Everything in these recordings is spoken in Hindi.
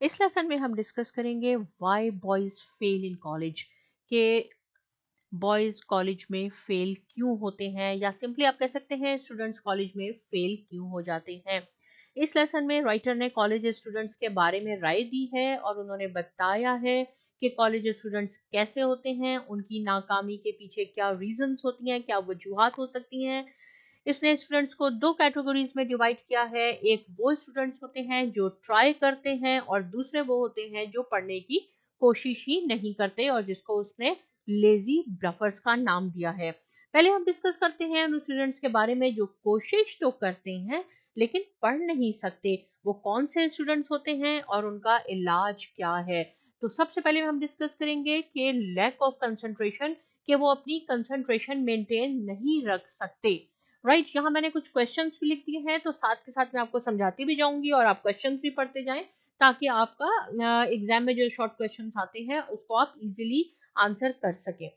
इस लेसन में हम डिस्कस करेंगे why boys fail in college के बॉयज कॉलेज में फेल क्यों होते हैं या सिंपली आप कह सकते हैं स्टूडेंट्स कॉलेज में फेल क्यों हो जाते हैं। इस लेसन में राइटर ने कॉलेज स्टूडेंट्स के बारे में राय दी है और उन्होंने बताया है कि कॉलेज स्टूडेंट्स कैसे होते हैं, उनकी नाकामी के पीछे क्या रीजंस होती हैं, क्या वजूहात हो सकती हैं। इसने स्टूडेंट्स को दो कैटेगरीज में डिवाइड किया है। एक वो स्टूडेंट्स होते हैं जो ट्राई करते हैं और दूसरे वो होते हैं जो पढ़ने की कोशिश ही नहीं करते और जिसको उसने लेजी ब्लफर्स का नाम दिया है। पहले हम डिस्कस करते हैं उन स्टूडेंट्स के बारे में जो कोशिश तो करते हैं लेकिन पढ़ नहीं सकते। वो कौन से स्टूडेंट्स होते हैं और उनका इलाज क्या है। तो सबसे पहले हम डिस्कस करेंगे कि लैक ऑफ कंसंट्रेशन, कि वो अपनी कंसंट्रेशन मेंटेन नहीं रख सकते। राइट, यहाँ मैंने कुछ क्वेश्चंस भी लिख दिए हैं तो साथ के साथ मैं आपको समझाती भी जाऊंगी और आप क्वेश्चंस भी पढ़ते जाएं ताकि आपका एग्जाम में जो शॉर्ट क्वेश्चंस आते हैं उसको आप इजीली आंसर कर सकें।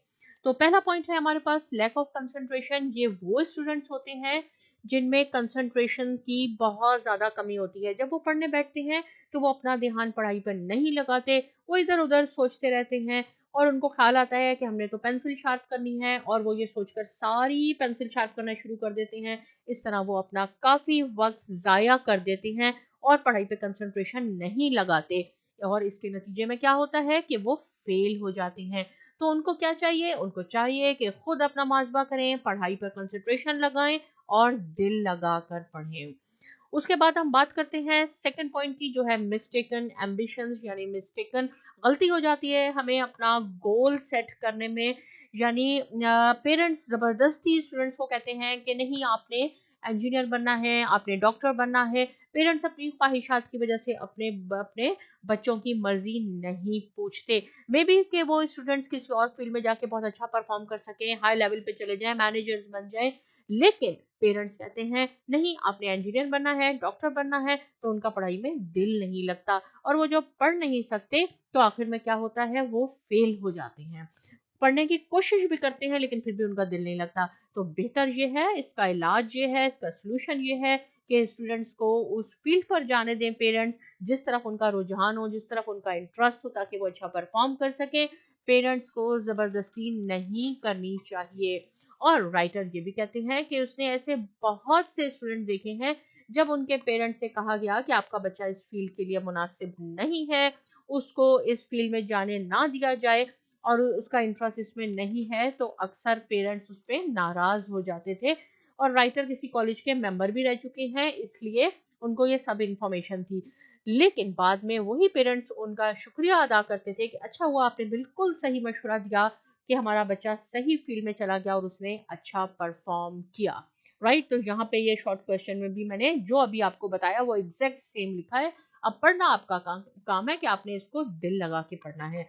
तो पहला पॉइंट है हमारे पास लैक ऑफ कंसंट्रेशन। ये वो स्टूडेंट्स होते हैं जिनमें कंसंट्रेशन की बहुत ज्यादा कमी होती है। जब वो पढ़ने बैठते हैं तो वो अपना ध्यान पढ़ाई पर नहीं लगाते, वो इधर उधर सोचते रहते हैं और उनको ख्याल आता है कि हमने तो पेंसिल शार्प करनी है और वो ये सोचकर सारी पेंसिल शार्प करना शुरू कर देते हैं। इस तरह वो अपना काफी वक्त जाया कर देते हैं और पढ़ाई पे कंसंट्रेशन नहीं लगाते और इसके नतीजे में क्या होता है कि वो फेल हो जाते हैं। तो उनको क्या चाहिए, उनको चाहिए कि खुद अपना मुहासबा करें, पढ़ाई पर कंसंट्रेशन लगाएं और दिल लगाकर पढ़ें। उसके बाद हम बात करते हैं सेकंड पॉइंट की, जो है मिस्टेकन एम्बिशंस, यानी मिस्टेकन गलती हो जाती है हमें अपना गोल सेट करने में। यानी पेरेंट्स जबरदस्ती स्टूडेंट्स को कहते हैं कि नहीं आपने इंजीनियर बनना है, आपने डॉक्टर बनना है। पेरेंट्स अपनी ख्वाहिशात की वजह से अपने अपने बच्चों की मर्जी नहीं पूछते। मे बी कि वो स्टूडेंट्स किसी और फील्ड में जाके बहुत अच्छा परफॉर्म कर सके, हाई लेवल पे चले जाएं, मैनेजर्स बन जाएं, लेकिन पेरेंट्स कहते हैं नहीं आपने इंजीनियर बनना है, डॉक्टर बनना है। तो उनका पढ़ाई में दिल नहीं लगता और वो जो पढ़ नहीं सकते तो आखिर में क्या होता है, वो फेल हो जाते हैं। पढ़ने की कोशिश भी करते हैं लेकिन फिर भी उनका दिल नहीं लगता। तो बेहतर ये है, इसका इलाज ये है, इसका सोल्यूशन ये है कि स्टूडेंट्स को उस फील्ड पर जाने दें पेरेंट्स जिस तरफ उनका रुझान हो, जिस तरफ उनका इंटरेस्ट हो, ताकि वो अच्छा परफॉर्म कर सके। पेरेंट्स को जबरदस्ती नहीं करनी चाहिए। और राइटर ये भी कहते हैं कि उसने ऐसे बहुत से स्टूडेंट देखे हैं जब उनके पेरेंट्स से कहा गया कि आपका बच्चा इस फील्ड के लिए मुनासिब नहीं है, उसको इस फील्ड में जाने ना दिया जाए और उसका इंटरेस्ट इसमें नहीं है, तो अक्सर पेरेंट्स उस पर नाराज हो जाते थे। और राइटर किसी कॉलेज के मेंबर भी रह चुके हैं, इसलिए उनको ये सब इंफॉर्मेशन थी। लेकिन बाद में वही पेरेंट्स उनका शुक्रिया अदा करते थे कि अच्छा हुआ आपने बिल्कुल सही मशवरा दिया कि हमारा बच्चा सही फील्ड में चला गया और उसने अच्छा परफॉर्म किया। राइट, तो यहाँ पे ये शॉर्ट क्वेश्चन में भी मैंने जो अभी आपको बताया वो एग्जैक्ट सेम लिखा है। अब पढ़ना आपका काम है कि आपने इसको दिल लगा के पढ़ना है।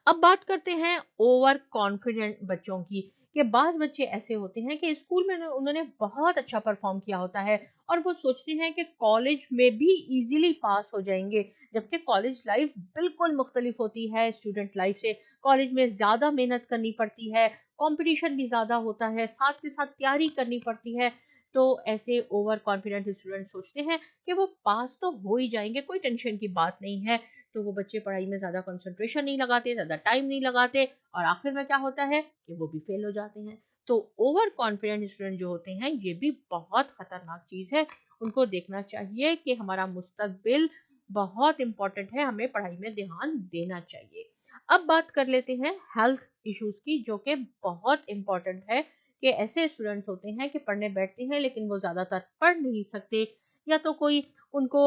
अब बात करते हैं ओवर कॉन्फिडेंट बच्चों की। कि बाज बच्चे ऐसे होते हैं कि स्कूल में उन्होंने बहुत अच्छा परफॉर्म किया होता है और वो सोचते हैं कि कॉलेज में भी इजीली पास हो जाएंगे, जबकि कॉलेज लाइफ बिल्कुल मुख्तलिफ होती है स्टूडेंट लाइफ से। कॉलेज में ज्यादा मेहनत करनी पड़ती है, कंपटीशन भी ज्यादा होता है, साथ के साथ तैयारी करनी पड़ती है। तो ऐसे ओवर कॉन्फिडेंट स्टूडेंट सोचते हैं कि वो पास तो हो ही जाएंगे, कोई टेंशन की बात नहीं है। तो वो बच्चे पढ़ाई में ज्यादा कंसंट्रेशन नहीं लगाते, ज्यादा टाइम नहीं लगाते और आखिर में क्या होता है कि वो भी फेल हो जाते हैं। तो ओवर कॉन्फिडेंट स्टूडेंट जो होते हैं ये भी बहुत खतरनाक चीज है। उनको देखना चाहिए कि हमारा मुस्तकबिल बहुत इंपॉर्टेंट है, हमें पढ़ाई में ध्यान देना चाहिए। अब बात कर लेते हैं हेल्थ इश्यूज की, जो कि बहुत इंपॉर्टेंट है। कि ऐसे स्टूडेंट्स होते हैं कि पढ़ने बैठते हैं लेकिन वो ज्यादातर पढ़ नहीं सकते, या तो कोई उनको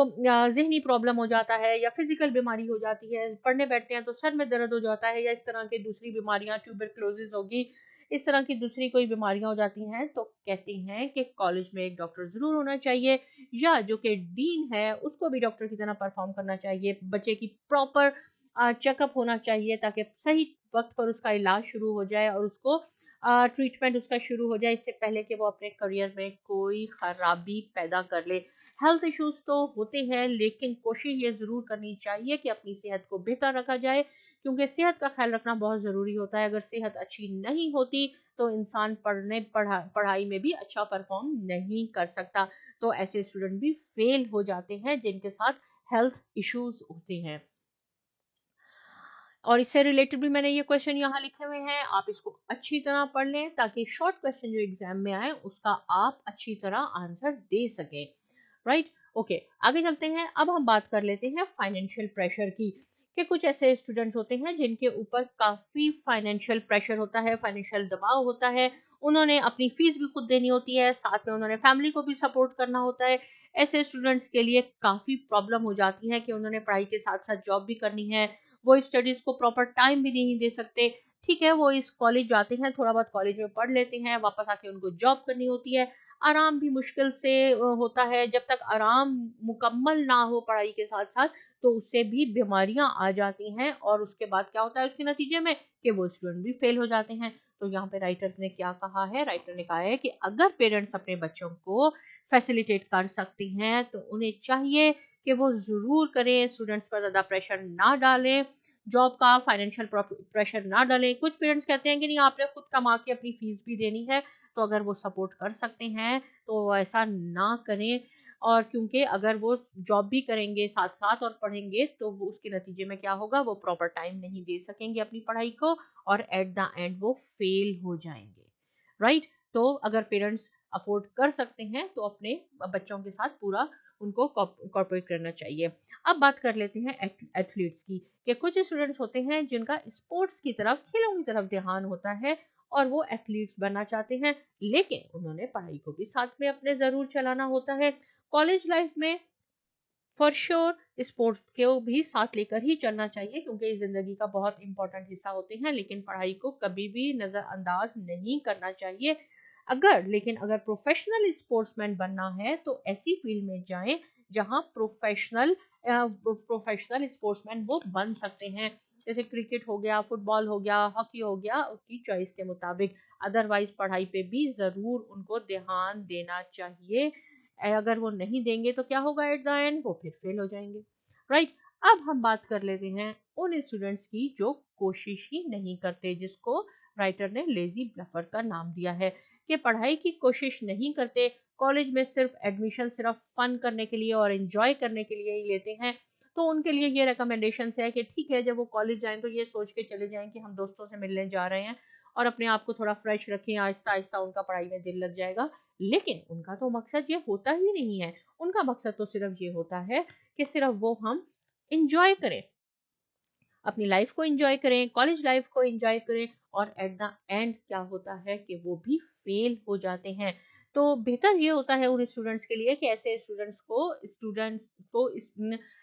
ज़हनी प्रॉब्लम हो जाता है या फिजिकल बीमारी हो जाती है, पढ़ने बैठते हैं तो सर में दर्द हो जाता है या इस तरह की दूसरी बीमारियां, ट्यूबरक्लोसिस होगी, इस तरह की दूसरी कोई बीमारियां हो जाती हैं। तो कहते हैं कि कॉलेज में एक डॉक्टर जरूर होना चाहिए या जो कि डीन है उसको भी डॉक्टर की तरह परफॉर्म करना चाहिए। बच्चे की प्रॉपर चेकअप होना चाहिए ताकि सही वक्त पर उसका इलाज शुरू हो जाए और उसको ट्रीटमेंट उसका शुरू हो जाए इससे पहले कि वो अपने करियर में कोई खराबी पैदा कर ले। हेल्थ इश्यूज तो होते हैं, लेकिन कोशिश ये ज़रूर करनी चाहिए कि अपनी सेहत को बेहतर रखा जाए, क्योंकि सेहत का ख्याल रखना बहुत ज़रूरी होता है। अगर सेहत अच्छी नहीं होती तो इंसान पढ़ाई में भी अच्छा परफॉर्म नहीं कर सकता। तो ऐसे स्टूडेंट भी फेल हो जाते हैं जिनके साथ हेल्थ इश्यूज होते हैं। और इससे रिलेटेड भी मैंने ये क्वेश्चन यहाँ लिखे हुए हैं, आप इसको अच्छी तरह पढ़ लें ताकि शॉर्ट क्वेश्चन जो एग्जाम में आए उसका आप अच्छी तरह आंसर दे सके। राइट, ओके, आगे चलते हैं। अब हम बात कर लेते हैं फाइनेंशियल प्रेशर की, कि कुछ ऐसे स्टूडेंट्स होते हैं जिनके ऊपर काफी फाइनेंशियल प्रेशर होता है, फाइनेंशियल दबाव होता है। उन्होंने अपनी फीस भी खुद देनी होती है, साथ में उन्होंने फैमिली को भी सपोर्ट करना होता है। ऐसे स्टूडेंट्स के लिए काफी प्रॉब्लम हो जाती है कि उन्होंने पढ़ाई के साथ साथ जॉब भी करनी है, वो स्टडीज को प्रॉपर टाइम भी नहीं दे सकते। ठीक है, वो इस कॉलेज जाते हैं, थोड़ा बहुत कॉलेज में पढ़ लेते हैं, वापस आके उनको जॉब करनी होती है। आराम भी मुश्किल से होता है। जब तक आराम मुकम्मल ना हो पढ़ाई के साथ साथ, तो उससे भी बीमारियां आ जाती हैं, और उसके बाद क्या होता है उसके नतीजे में, कि वो स्टूडेंट भी फेल हो जाते हैं। तो यहाँ पे राइटर ने क्या कहा है, राइटर ने कहा है कि अगर पेरेंट्स अपने बच्चों को फैसिलिटेट कर सकते हैं तो उन्हें चाहिए कि वो जरूर करें, स्टूडेंट्स पर ज्यादा प्रेशर ना डालें, जॉब का फाइनेंशियल प्रेशर ना डालें। कुछ पेरेंट्स कहते हैं कि नहीं, आपने खुद कमा के अपनी फीस भी देनी है, तो अगर वो सपोर्ट कर सकते हैं तो वो ऐसा ना करें। और क्योंकि अगर वो जॉब भी करेंगे साथ साथ और पढ़ेंगे, तो वो उसके नतीजे में क्या होगा, वो प्रॉपर टाइम नहीं दे सकेंगे अपनी पढ़ाई को, और एट द एंड वो फेल हो जाएंगे। राइट, तो अगर पेरेंट्स अफोर्ड कर सकते हैं तो अपने बच्चों के साथ पूरा उनको कॉर्पोरेट करना चाहिए। अब बात कर लेते हैं एथलीट्स की, कि कुछ स्टूडेंट्स होते हैं जिनका स्पोर्ट्स की तरफ, खेलों की तरफ ध्यान होता है, और वो एथलीट्स बनना चाहते हैं, लेकिन उन्होंने पढ़ाई को भी साथ में अपने जरूर चलाना होता है। कॉलेज लाइफ में फॉर श्योर स्पोर्ट्स को भी साथ लेकर ही चलना चाहिए, क्योंकि ये जिंदगी का बहुत इंपॉर्टेंट हिस्सा होते हैं, लेकिन पढ़ाई को कभी भी नजरअंदाज नहीं करना चाहिए। अगर प्रोफेशनल स्पोर्ट्समैन बनना है तो ऐसी फील्ड में जाएं जहां प्रोफेशनल स्पोर्ट्समैन वो बन सकते हैं, जैसे क्रिकेट हो गया, फुटबॉल हो गया, हॉकी हो गया, उसकी चॉइस के मुताबिक। अदरवाइज पढ़ाई पे भी जरूर उनको ध्यान देना चाहिए। अगर वो नहीं देंगे तो क्या होगा, एट द एंड वो फिर फेल हो जाएंगे। राइट, अब हम बात कर लेते हैं उन स्टूडेंट्स की जो कोशिश ही नहीं करते, जिसको राइटर ने लेजी ब्लफर का नाम दिया है, कि पढ़ाई की कोशिश नहीं करते, कॉलेज में सिर्फ एडमिशन सिर्फ फन करने के लिए और एंजॉय करने के लिए ही लेते हैं। तो उनके लिए ये रिकमेंडेशन है कि ठीक है, जब वो कॉलेज जाएं तो ये सोच के चले जाएं कि हम दोस्तों से मिलने जा रहे हैं, और अपने आप को थोड़ा फ्रेश रखें, आहिस्ता आहिस्ता उनका पढ़ाई में दिल लग जाएगा। लेकिन उनका तो मकसद ये होता ही नहीं है। उनका मकसद तो सिर्फ ये होता है कि सिर्फ वो हम इंजॉय करें, अपनी लाइफ को एंजॉय करें, कॉलेज लाइफ को एंजॉय करें, और एट द एंड क्या होता है कि वो भी फेल हो जाते हैं। तो बेहतर ये होता है उन स्टूडेंट्स के लिए कि ऐसे स्टूडेंट को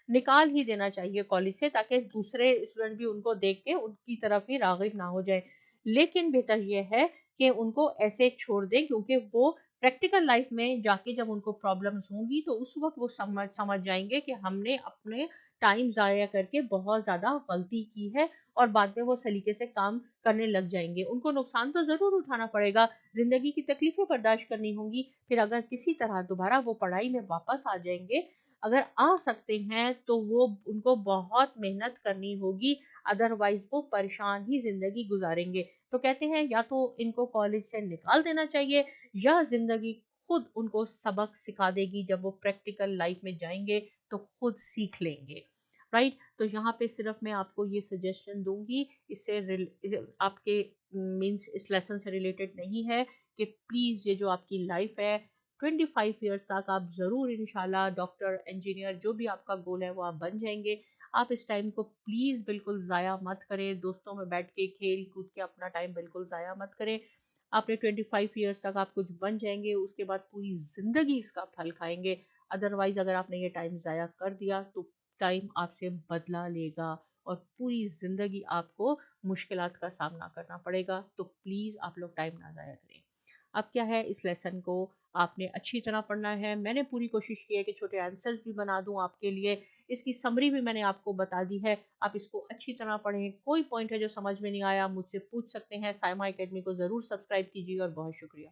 निकाल ही देना चाहिए कॉलेज से, ताकि दूसरे स्टूडेंट भी उनको देख के उनकी तरफ ही रागिब ना हो जाए। लेकिन बेहतर ये है कि उनको ऐसे छोड़ दें, क्योंकि वो प्रैक्टिकल लाइफ में जाके जब उनको प्रॉब्लम्स होंगी तो उस वक्त वो समझ जाएंगे कि हमने अपने टाइम ज़ाया करके बहुत ज़्यादा गलती की है, और बाद में वो सलीके से काम करने लग जाएंगे। उनको नुकसान तो ज़रूर उठाना पड़ेगा, ज़िंदगी की तकलीफ़ें बर्दाश्त करनी होंगी, फिर अगर किसी तरह दोबारा वो पढ़ाई में वापस आ जाएंगे, अगर आ सकते हैं तो वो उनको बहुत मेहनत करनी होगी, अदरवाइज वो परेशान ही ज़िंदगी गुजारेंगे। तो कहते हैं या तो इनको कॉलेज से निकाल देना चाहिए, या ज़िंदगी खुद उनको सबक सिखा देगी, जब वो प्रैक्टिकल लाइफ में जाएंगे तो खुद सीख लेंगे। राइट, तो यहाँ पे सिर्फ मैं आपको ये सजेशन दूंगी, इससे आपके मीन्स इस लेसन से रिलेटेड नहीं है, कि प्लीज़ ये जो आपकी लाइफ है 25 ईयर्स तक आप ज़रूर इंशाल्लाह डॉक्टर, इंजीनियर, जो भी आपका गोल है वो आप बन जाएंगे। आप इस टाइम को प्लीज़ बिल्कुल ज़ाया मत करें, दोस्तों में बैठ के खेल कूद के अपना टाइम बिल्कुल ज़ाया मत करें। आपने 25 ईयर्स तक आप कुछ बन जाएंगे, उसके बाद पूरी ज़िंदगी इसका फल खाएंगे। अदरवाइज अगर आपने ये टाइम ज़ाया कर दिया तो टाइम आपसे बदला लेगा, और पूरी ज़िंदगी आपको मुश्किलात का सामना करना पड़ेगा। तो प्लीज़ आप लोग टाइम ना ज़ाया करें। अब क्या है, इस लेसन को आपने अच्छी तरह पढ़ना है। मैंने पूरी कोशिश की है कि छोटे आंसर्स भी बना दूँ आपके लिए। इसकी समरी भी मैंने आपको बता दी है। आप इसको अच्छी तरह पढ़ें। कोई पॉइंट है जो समझ में नहीं आया, मुझसे पूछ सकते हैं। साइमा अकेडमी को ज़रूर सब्सक्राइब कीजिए और बहुत शुक्रिया।